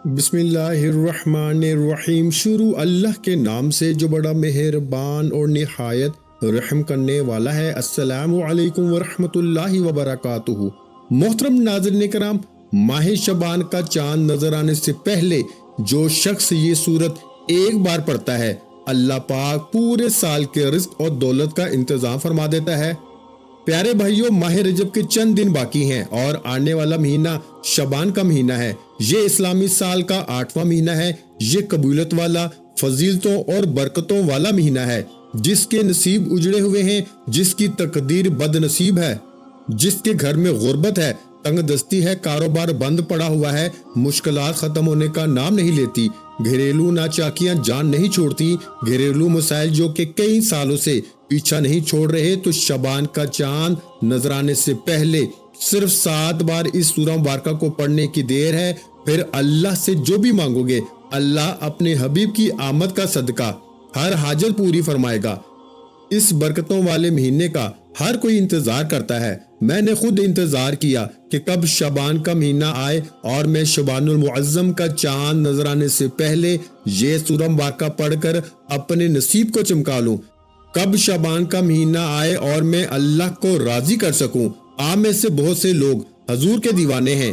بسم اللہ الرحمن الرحیم۔ شروع اللہ کے نام سے جو بڑا مہربان اور نہایت رحم کرنے والا ہے۔ السلام علیکم ورحمۃ اللہ وبرکاتہ۔ محترم ناظرین کرام، ماہ شعبان کا چاند نظر آنے سے پہلے جو شخص یہ سورت ایک بار پڑھتا ہے، اللہ پاک پورے سال کے رزق اور دولت کا انتظام فرما دیتا ہے۔ پیارے بھائیوں، ماہ رجب کے چند دن باقی ہیں اور آنے والا مہینہ شعبان کا مہینہ ہے۔ یہ اسلامی سال کا 8واں مہینہ ہے۔ یہ قبولیت والا، فضیلتوں اور برکتوں والا مہینہ ہے۔ جس کے نصیب اجڑے ہوئے ہیں، جس کی تقدیر بد نصیب ہے، جس کے گھر میں غربت ہے، تنگ دستی ہے، کاروبار بند پڑا ہوا ہے، مشکلات ختم ہونے کا نام نہیں لیتی، گھریلو ناچاکیاں جان نہیں چھوڑتی، گھریلو مسائل جو کہ کئی سالوں سے پیچھا نہیں چھوڑ رہے، تو شعبان کا چاند نظر آنے سے پہلے صرف 7 بار اس سورہ مبارکہ کو پڑھنے کی دیر ہے۔ پھر اللہ سے جو بھی مانگو گے، اللہ اپنے حبیب کی آمد کا صدقہ ہر حاجت پوری فرمائے گا۔ اس برکتوں والے مہینے کا ہر کوئی انتظار کرتا ہے۔ میں نے خود انتظار کیا کہ کب شعبان کا مہینہ آئے اور میں شعبان المعظم کا چاند نظر آنے سے پہلے یہ سورہ مبارکہ پڑھ کر اپنے نصیب کو چمکا لوں۔ کب شعبان کا مہینہ آئے اور میں اللہ کو راضی کر سکوں۔ آپ میں سے بہت سے لوگ حضور کے دیوانے ہیں،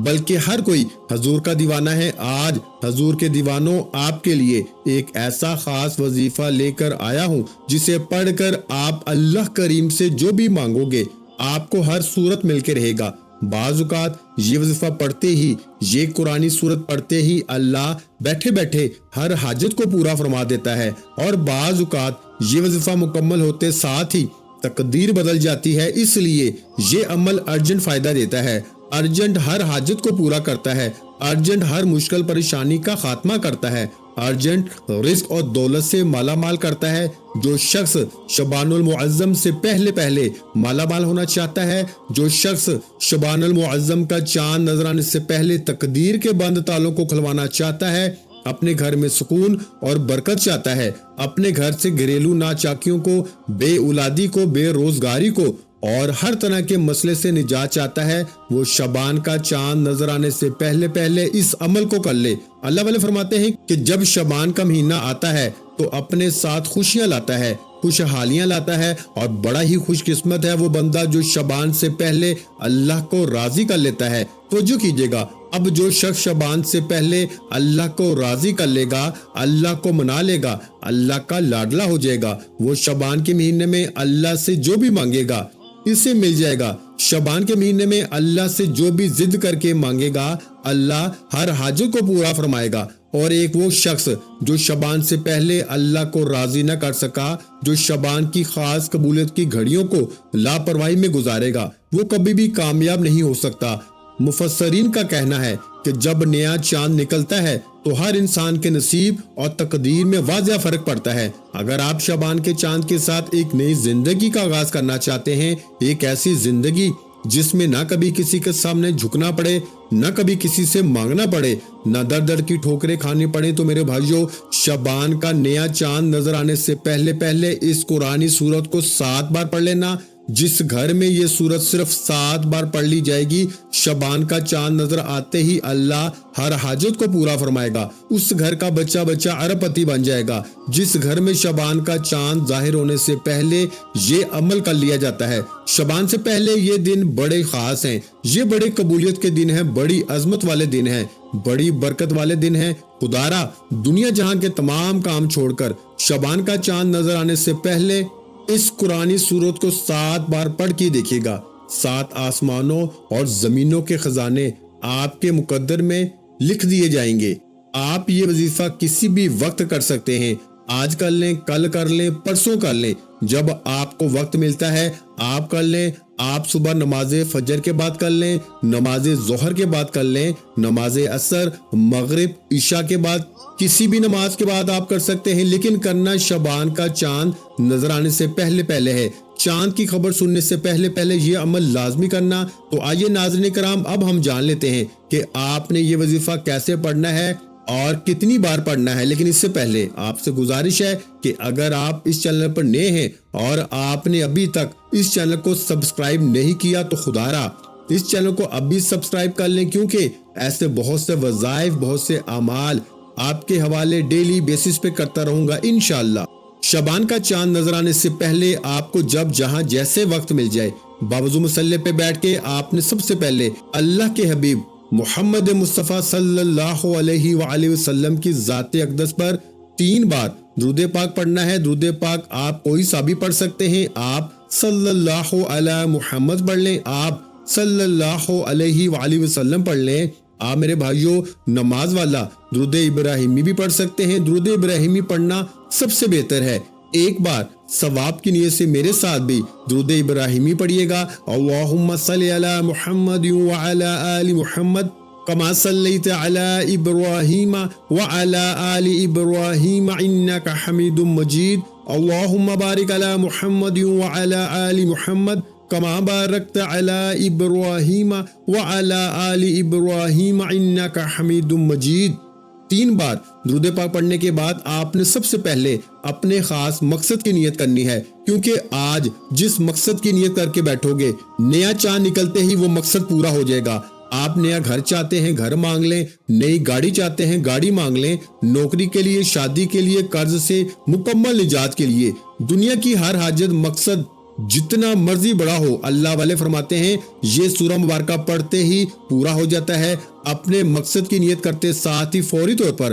بلکہ ہر کوئی حضور کا دیوانہ ہے۔ آج حضور کے دیوانوں، آپ کے لیے ایک ایسا خاص وظیفہ لے کر آیا ہوں جسے پڑھ کر آپ اللہ کریم سے جو بھی مانگو گے، آپ کو ہر صورت مل کے رہے گا۔ بعض اوقات یہ وظیفہ پڑھتے ہی، یہ قرآنی صورت پڑھتے ہی اللہ بیٹھے بیٹھے ہر حاجت کو پورا فرما دیتا ہے، اور بعض اوقات یہ وظیفہ مکمل ہوتے ساتھ ہی تقدیر بدل جاتی ہے۔ اس لیے یہ عمل ارجنٹ فائدہ دیتا ہے، ارجنٹ ہر حاجت کو پورا کرتا ہے، ارجنٹ ہر مشکل پریشانی کا خاتمہ کرتا ہے، ارجنٹ رزق اور دولت سے مالا مال کرتا ہے۔ جو شخص شعبان المعظم سے پہلے مالا مال ہونا چاہتا ہے، جو شخص شعبان المعظم کا چاند نظر آنے سے پہلے تقدیر کے بند تالوں کو کھلوانا چاہتا ہے، اپنے گھر میں سکون اور برکت چاہتا ہے، اپنے گھر سے گھریلو ناچاکیوں کو، بے اولادی کو، بے روزگاری کو اور ہر طرح کے مسئلے سے نجات چاہتا ہے، وہ شعبان کا چاند نظر آنے سے پہلے اس عمل کو کر لے۔ اللہ والے فرماتے ہیں کہ جب شعبان کا مہینہ آتا ہے تو اپنے ساتھ خوشیاں لاتا ہے، خوشحالیاں لاتا ہے، اور بڑا ہی خوش قسمت ہے وہ بندہ جو شعبان سے پہلے اللہ کو راضی کر لیتا ہے۔ توجہ کیجیے گا، اب جو شخص شعبان سے پہلے اللہ کو راضی کر لے گا، اللہ کو منا لے گا، اللہ کا لاڈلا ہو جائے گا، وہ شعبان کے مہینے میں اللہ سے جو بھی مانگے گا اسے مل جائے گا۔ شعبان کے مہینے میں اللہ سے جو بھی ضد کر کے مانگے گا، اللہ ہر حاجت کو پورا فرمائے گا۔ اور ایک وہ شخص جو شعبان سے پہلے اللہ کو راضی نہ کر سکا، جو شعبان کی خاص قبولیت کی گھڑیوں کو لاپرواہی میں گزارے گا، وہ کبھی بھی کامیاب نہیں ہو سکتا۔ مفسرین کا کہنا ہے کہ جب نیا چاند نکلتا ہے تو ہر انسان کے نصیب اور تقدیر میں واضح فرق پڑتا ہے۔ اگر آپ شعبان کے چاند کے ساتھ ایک نئی زندگی کا آغاز کرنا چاہتے ہیں، ایک ایسی زندگی جس میں نہ کبھی کسی کے سامنے جھکنا پڑے، نہ کبھی کسی سے مانگنا پڑے، نہ در در کی ٹھوکریں کھانی پڑے، تو میرے بھائیوں، شعبان کا نیا چاند نظر آنے سے پہلے اس قرآنی سورت کو 7 بار پڑھ لینا۔ جس گھر میں یہ سورت صرف 7 بار پڑھ لی جائے گی، شعبان کا چاند نظر آتے ہی اللہ ہر حاجت کو پورا فرمائے گا، اس گھر کا بچہ ارب پتی بن جائے گا۔ جس گھر میں شعبان کا چاند ظاہر ہونے سے پہلے یہ عمل کر لیا جاتا ہے، شعبان سے پہلے یہ دن بڑے خاص ہیں، یہ بڑے قبولیت کے دن ہیں، بڑی عظمت والے دن ہیں، بڑی برکت والے دن ہیں۔ خدارا دنیا جہاں کے تمام کام چھوڑ کر شعبان کا چاند نظر آنے سے پہلے اس قرآنی سورت کو 7 بار پڑھ کے دیکھیے گا۔ 7 آسمانوں اور زمینوں کے خزانے آپ کے مقدر میں لکھ دیے جائیں گے۔ آپ یہ وظیفہ کسی بھی وقت کر سکتے ہیں، آج کر لیں، کل کر لیں، پرسوں کر لیں، جب آپ کو وقت ملتا ہے آپ کر لیں۔ آپ صبح نماز فجر کے بعد کر لیں، نماز ظہر کے بعد کر لیں، نماز عصر، مغرب، عشاء کے بعد، کسی بھی نماز کے بعد آپ کر سکتے ہیں، لیکن کرنا شعبان کا چاند نظر آنے سے پہلے ہے۔ چاند کی خبر سننے سے پہلے یہ عمل لازمی کرنا۔ تو آئیے ناظرین کرام، اب ہم جان لیتے ہیں کہ آپ نے یہ وظیفہ کیسے پڑھنا ہے اور کتنی بار پڑھنا ہے۔ لیکن اس سے پہلے آپ سے گزارش ہے کہ اگر آپ اس چینل پر نئے ہیں اور آپ نے ابھی تک اس چینل کو سبسکرائب نہیں کیا، تو خدارا اس چینل کو اب بھی سبسکرائب کر لیں، کیونکہ ایسے بہت سے وظائف، بہت سے اعمال آپ کے حوالے ڈیلی بیسس پہ کرتا رہوں گا انشاءاللہ۔ شعبان کا چاند نظر آنے سے پہلے آپ کو جب جہاں جیسے وقت مل جائے باوضو مصلی پہ بیٹھ کے آپ نے سب سے پہلے اللہ کے حبیب محمد مصطفیٰ صلی اللہ علیہ وآلہ وسلم کی ذات اقدس پر 3 بار درود پاک پڑھنا ہے۔ درود پاک آپ کوئی سا بھی پڑھ سکتے ہیں، آپ صلی اللہ علی محمد پڑھ لیں، آپ صلی اللہ علیہ وآلہ وسلم پڑھ لیں۔ آپ میرے بھائیوں نماز والا درود ابراہیمی بھی پڑھ سکتے ہیں، درود ابراہیمی پڑھنا سب سے بہتر ہے۔ ایک بار ثواب کی نیت سے میرے ساتھ بھی درود ابراہیمی پڑھیے گا، اللہم صلی علی محمد وعلی آل محمد کما صلیت علی ابراہیم وعلی آل ابراہیم انک حمید مجید، اللہم بارک علی محمد وعلی آل محمد کما بارکت علی ابراہیم وعلی آل ابراہیم انک حمید مجید۔ 3 بار درود پاک پڑھنے کے بعد آپ نے سب سے پہلے اپنے خاص مقصد کی نیت کرنی ہے، کیونکہ آج جس مقصد کی نیت کر کے بیٹھو گے نیا چاند نکلتے ہی وہ مقصد پورا ہو جائے گا۔ آپ نیا گھر چاہتے ہیں گھر مانگ لیں، نئی گاڑی چاہتے ہیں گاڑی مانگ لیں، نوکری کے لیے، شادی کے لیے، قرض سے مکمل نجات کے لیے، دنیا کی ہر حاجت مقصد جتنا مرضی بڑا ہو، اللہ والے فرماتے ہیں یہ سورہ مبارکہ پڑھتے ہی پورا ہو جاتا ہے۔ اپنے مقصد کی نیت کرتے ساتھ ہی فوری طور پر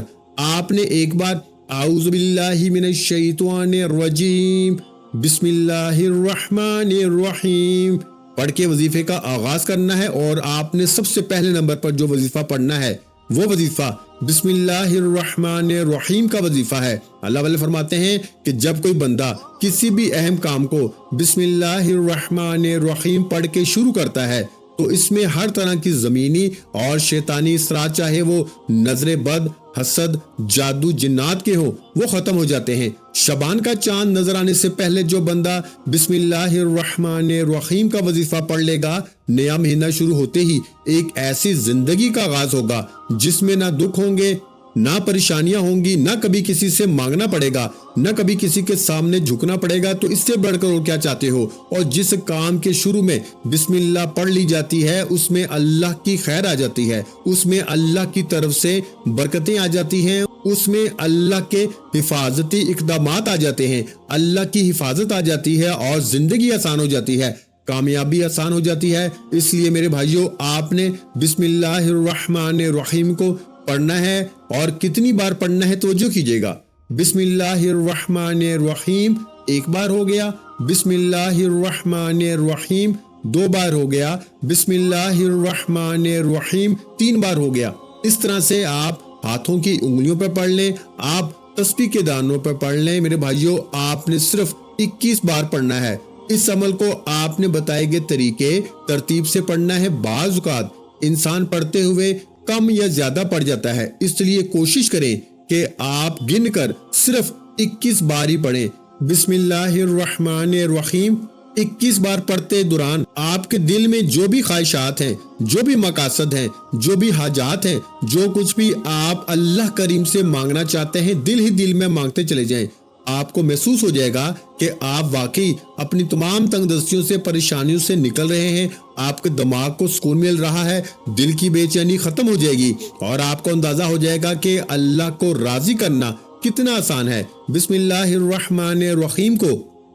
آپ نے ایک بار اعوذ باللہ من الشیطان الرجیم بسم اللہ الرحمن الرحیم پڑھ کے وظیفے کا آغاز کرنا ہے، اور آپ نے سب سے پہلے نمبر پر جو وظیفہ پڑھنا ہے وہ وظیفہ بسم اللہ الرحمن الرحیم کا وظیفہ ہے۔ اللہ والے فرماتے ہیں کہ جب کوئی بندہ کسی بھی اہم کام کو بسم اللہ الرحمن الرحیم پڑھ کے شروع کرتا ہے تو اس میں ہر طرح کی زمینی اور شیطانی اثرات، چاہے وہ نظر بد، حسد، جادو، جنات کے ہوں، وہ ختم ہو جاتے ہیں۔ شعبان کا چاند نظر آنے سے پہلے جو بندہ بسم اللہ الرحمن الرحیم کا وظیفہ پڑھ لے گا، نیا مہینہ شروع ہوتے ہی ایک ایسی زندگی کا آغاز ہوگا جس میں نہ دکھ ہوں گے، نہ پریشانیاں ہوں گی، نہ کبھی کسی سے مانگنا پڑے گا، نہ کبھی کسی کے سامنے جھکنا پڑے گا۔ تو اس سے بڑھ کر اور کیا چاہتے ہو؟ اور جس کام کے شروع میں بسم اللہ پڑھ لی جاتی ہے اس میں اللہ کی خیر آ جاتی ہے، اس میں اللہ کی طرف سے برکتیں آ جاتی ہیں، اس میں اللہ کے حفاظتی اقدامات آ جاتے ہیں، اللہ کی حفاظت آ جاتی ہے، اور زندگی آسان ہو جاتی ہے، کامیابی آسان ہو جاتی ہے۔ اس لیے میرے بھائیوں آپ نے بسم اللہ الرحمن الرحیم کو پڑھنا ہے، اور کتنی بار پڑھنا ہے توجہ کیجیے گا۔ بسم اللہ الرحمن الرحیم 1 بار ہو گیا، بسم اللہ الرحمن الرحیم 2 بار ہو گیا، بسم اللہ الرحمن الرحیم 3 بار ہو گیا۔ اس طرح سے آپ ہاتھوں کی انگلیوں پر پڑھ لیں، آپ تسبیح کے دانوں پر پڑھ لیں۔ میرے بھائیوں آپ نے صرف 21 بار پڑھنا ہے۔ اس عمل کو آپ نے بتائے گئے طریقے ترتیب سے پڑھنا ہے۔ بعض اوقات انسان پڑھتے ہوئے کم یا زیادہ پڑھ جاتا ہے، اس لیے کوشش کریں کہ آپ گن کر صرف 21 بار ہی پڑھیں۔ بسم اللہ الرحمن الرحیم 21 بار پڑھتے دوران آپ کے دل میں جو بھی خواہشات ہیں، جو بھی مقاصد ہیں، جو بھی حاجات ہیں، جو کچھ بھی آپ اللہ کریم سے مانگنا چاہتے ہیں، دل ہی دل میں مانگتے چلے جائیں۔ آپ کو محسوس ہو جائے گا کہ آپ واقعی اپنی تمام تنگ دستیوں سے، پریشانیوں سے نکل رہے ہیں، آپ کے دماغ کو سکون مل رہا ہے، دل کی بے چینی ختم ہو جائے گی، اور آپ کو اندازہ ہو جائے گا کہ اللہ کو راضی کرنا کتنا آسان ہے۔ بسم اللہ الرحمن الرحیم کو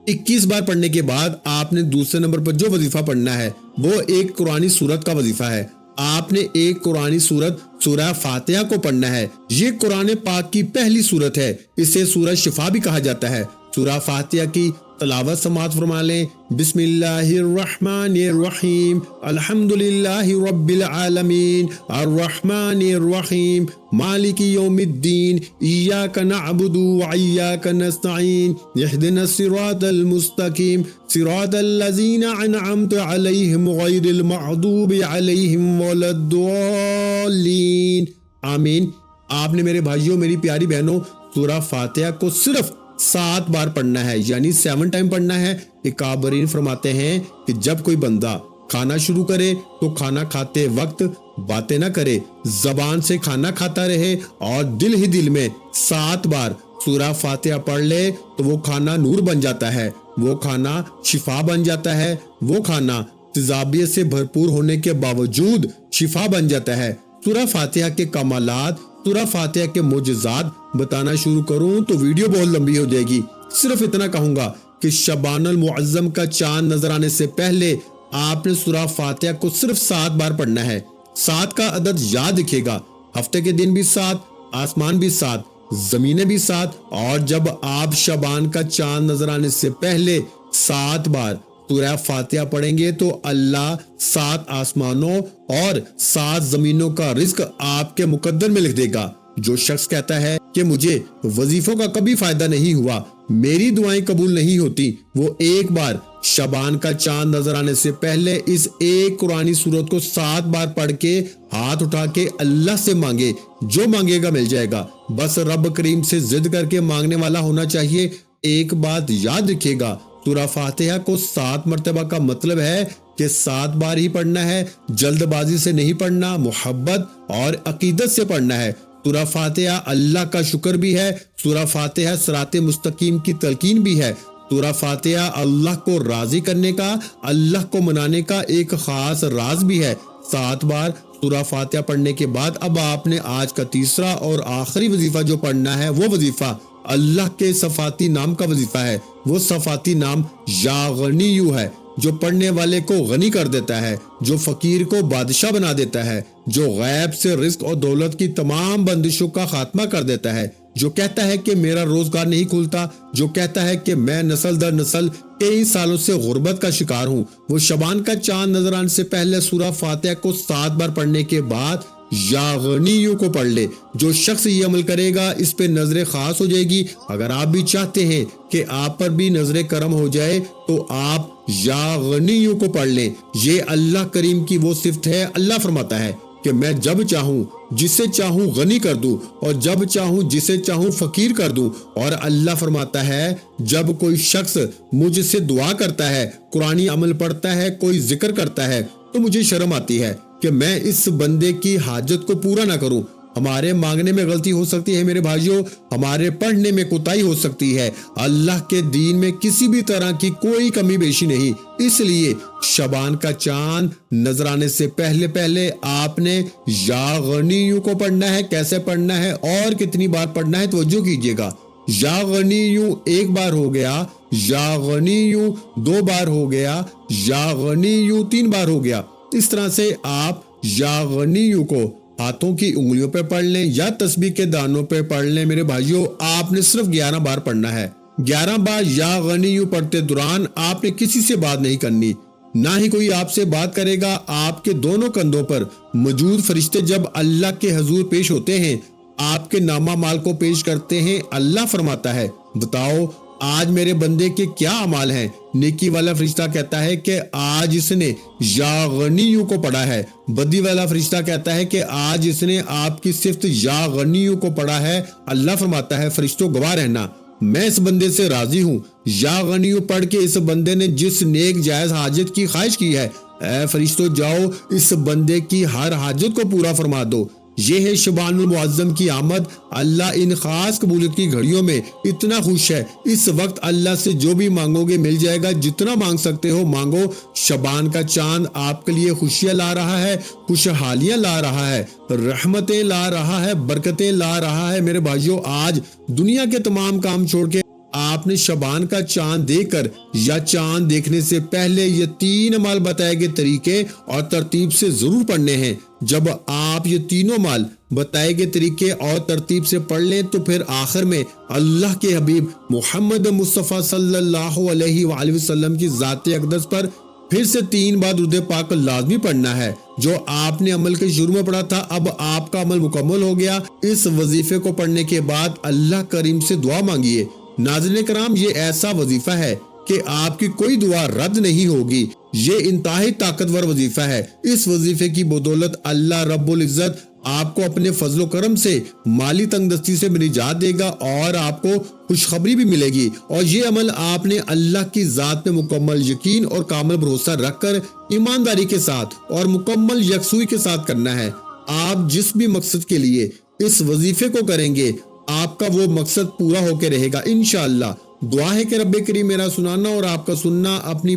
21 بار پڑھنے کے بعد آپ نے دوسرے نمبر پر جو وظیفہ پڑھنا ہے وہ ایک قرآنی سورت کا وظیفہ ہے۔ آپ نے ایک قرآنی سورت سورہ فاتحہ کو پڑھنا ہے۔ یہ قرآن پاک کی پہلی سورت ہے، اسے سورہ شفا بھی کہا جاتا ہے۔ سورہ فاتحہ کی تلاوت سماعت فرما لیں۔ بسم اللہ الرحمن الرحیم الحمدللہ رب العالمین الرحمن الرحیم مالک یوم الدین ایاک نعبد وایاک نستعین اہدنا الصراط المستقیم صراط الذین انعمت علیہم غیر المغضوب علیہم ولا الضالین آمین۔ آپ نے میرے بھائیوں، میری پیاری بہنوں، سورہ فاتحہ کو صرف 7 بار پڑھنا ہے، یعنی 7 ٹائم پڑھنا ہے۔ اکابرین فرماتے ہیں کہ جب کوئی بندہ کھانا شروع کرے تو کھانا کھاتے وقت باتیں نہ کرے، زبان سے کھانا کھاتا رہے، اور دل ہی دل میں 7 بار سورہ فاتحہ پڑھ لے تو وہ کھانا نور بن جاتا ہے، وہ کھانا شفا بن جاتا ہے، وہ کھانا تیزابیت سے بھرپور ہونے کے باوجود شفا بن جاتا ہے۔ سورہ فاتحہ کے کمالات، سورہ فاتحہ کے معجزات بتانا شروع کروں تو ویڈیو بہت لمبی ہو جائے گی۔ صرف اتنا کہوں گا کہ شعبان المعظم کا چاند نظر آنے سے پہلے آپ نے سورہ فاتحہ کو صرف 7 بار پڑھنا ہے۔ 7 کا عدد یاد رکھے گا۔ ہفتے کے دن بھی 7، آسمان بھی 7، زمینیں بھی 7، اور جب آپ شعبان کا چاند نظر آنے سے پہلے 7 بار سورہ فاتحہ پڑھیں گے تو اللہ 7 آسمانوں اور 7 زمینوں کا رزق آپ کے مقدر میں لکھ دے گا۔ جو شخص کہتا ہے کہ مجھے وظیفوں کا کبھی فائدہ نہیں ہوا، میری دعائیں قبول نہیں ہوتی، وہ ایک بار شعبان کا چاند نظر آنے سے پہلے اس ایک قرآنی سورت کو 7 بار پڑھ کے ہاتھ اٹھا کے اللہ سے مانگے، جو مانگے گا مل جائے گا۔ بس رب کریم سے ضد کر کے مانگنے والا ہونا چاہیے۔ ایک بات یاد رکھیے گا، سورہ فاتحہ کو 7 مرتبہ کا مطلب ہے کہ 7 بار ہی پڑھنا ہے، جلد بازی سے نہیں پڑھنا، محبت اور عقیدت سے پڑھنا ہے۔ سورہ فاتحہ اللہ کا شکر بھی ہے، سورہ فاتحہ صراط مستقیم کی تلقین بھی ہے، سورہ فاتحہ اللہ کو راضی کرنے کا، اللہ کو منانے کا ایک خاص راز بھی ہے۔ 7 بار سورہ فاتحہ پڑھنے کے بعد اب آپ نے آج کا تیسرا اور آخری وظیفہ جو پڑھنا ہے، وہ وظیفہ اللہ کے صفاتی نام کا وظیفہ ہے۔ وہ صفاتی نام یا غنیو ہے، جو پڑھنے والے کو غنی کر دیتا ہے، جو فقیر کو بادشاہ بنا دیتا ہے، جو غیب سے رزق اور دولت کی تمام بندشوں کا خاتمہ کر دیتا ہے، جو کہتا ہے کہ میرا روزگار نہیں کھلتا، جو کہتا ہے کہ میں نسل در نسل کئی سالوں سے غربت کا شکار ہوں، وہ شعبان کا چاند نظر آنے سے پہلے سورہ فاتحہ کو 7 بار پڑھنے کے بعد یا غنیو کو پڑھ لے۔ جو شخص یہ عمل کرے گا اس پہ نظر خاص ہو جائے گی۔ اگر آپ بھی چاہتے ہیں کہ آپ پر بھی نظر کرم ہو جائے تو آپ یا غنیو کو پڑھ لیں۔ یہ اللہ کریم کی وہ صفت ہے۔ اللہ فرماتا ہے کہ میں جب چاہوں جسے چاہوں غنی کر دوں اور جب چاہوں جسے چاہوں فقیر کر دوں۔ اور اللہ فرماتا ہے جب کوئی شخص مجھ سے دعا کرتا ہے، قرآنی عمل پڑھتا ہے، کوئی ذکر کرتا ہے تو مجھے شرم آتی ہے کہ میں اس بندے کی حاجت کو پورا نہ کروں۔ ہمارے مانگنے میں غلطی ہو سکتی ہے میرے بھائیوں، ہمارے پڑھنے میں کوتاہی ہو سکتی ہے، اللہ کے دین میں کسی بھی طرح کی کوئی کمی بیشی نہیں۔ اس لیے شعبان کا چاند نظر آنے سے پہلے آپ نے یا غنیو کو پڑھنا ہے۔ کیسے پڑھنا ہے اور کتنی بار پڑھنا ہے توجہ کیجیے گا۔ یا غنیو 1 بار ہو گیا، یا غنیو 2 بار ہو گیا، یا غنیو 3 بار ہو گیا۔ اس طرح سے آپ یا غنیو کو ہاتھوں کی انگلیوں پہ پڑھ لیں یا تسبیح کے دانوں پہ پڑھ لیں۔ میرے بھائیوں آپ نے صرف 11 بار پڑھنا ہے۔ 11 بار یا غنیو پڑھتے دوران آپ نے کسی سے بات نہیں کرنی، نہ ہی کوئی آپ سے بات کرے گا۔ آپ کے دونوں کندھوں پر موجود فرشتے جب اللہ کے حضور پیش ہوتے ہیں، آپ کے نامہ مال کو پیش کرتے ہیں۔ اللہ فرماتا ہے بتاؤ آج میرے بندے کے کیا اعمال ہیں؟ نیکی والا فرشتہ کہتا ہے کہ آج اس نے یا غنیو کو پڑھا ہے۔ بدی والا فرشتہ کہتا ہے کہ آج اس نے آپ کی صفت یا غنیو کو پڑھا ہے۔ اللہ فرماتا ہے فرشتوں گواہ رہنا، میں اس بندے سے راضی ہوں۔ یا غنیو پڑھ کے اس بندے نے جس نیک جائز حاجت کی خواہش کی ہے، اے فرشتوں جاؤ اس بندے کی ہر حاجت کو پورا فرما دو۔ یہ ہے شعبان المعظم کی آمد۔ اللہ ان خاص قبولیت کی گھڑیوں میں اتنا خوش ہے۔ اس وقت اللہ سے جو بھی مانگو گے مل جائے گا، جتنا مانگ سکتے ہو مانگو۔ شعبان کا چاند آپ کے لیے خوشیاں لا رہا ہے، خوشحالیاں لا رہا ہے، رحمتیں لا رہا ہے، برکتیں لا رہا ہے۔ میرے بھائیوں آج دنیا کے تمام کام چھوڑ کے آپ نے شعبان کا چاند دیکھ کر یا چاند دیکھنے سے پہلے یہ 3 اعمال بتائے گئے طریقے اور ترتیب سے ضرور پڑھنے ہیں۔ جب آپ یہ تینوں اعمال بتائے گئے طریقے اور ترتیب سے پڑھ لیں تو پھر آخر میں اللہ کے حبیب محمد مصطفیٰ صلی اللہ علیہ وآلہ وسلم کی ذات اقدس پر پھر سے 3 بار درود پاک لازمی پڑھنا ہے۔ جو آپ نے عمل کے شروع میں پڑھا تھا اب آپ کا عمل مکمل ہو گیا۔ اس وظیفے کو پڑھنے کے بعد اللہ کریم سے دعا مانگیے۔ ناظرین کرام یہ ایسا وظیفہ ہے کہ آپ کی کوئی دعا رد نہیں ہوگی۔ یہ انتہائی طاقتور وظیفہ ہے۔ اس وظیفے کی بدولت اللہ رب العزت آپ کو اپنے فضل و کرم سے مالی تنگ دستی سے نجات دے گا اور آپ کو خوشخبری بھی ملے گی۔ اور یہ عمل آپ نے اللہ کی ذات میں مکمل یقین اور کامل بھروسہ رکھ کر ایمانداری کے ساتھ اور مکمل یکسوئی کے ساتھ کرنا ہے۔ آپ جس بھی مقصد کے لیے اس وظیفے کو کریں گے آپ کا وہ مقصد پورا ہو کے رہے گا انشاءاللہ۔ دعا ہے کہ رب کریم میرا سنانا اور آپ کا سننا اپنی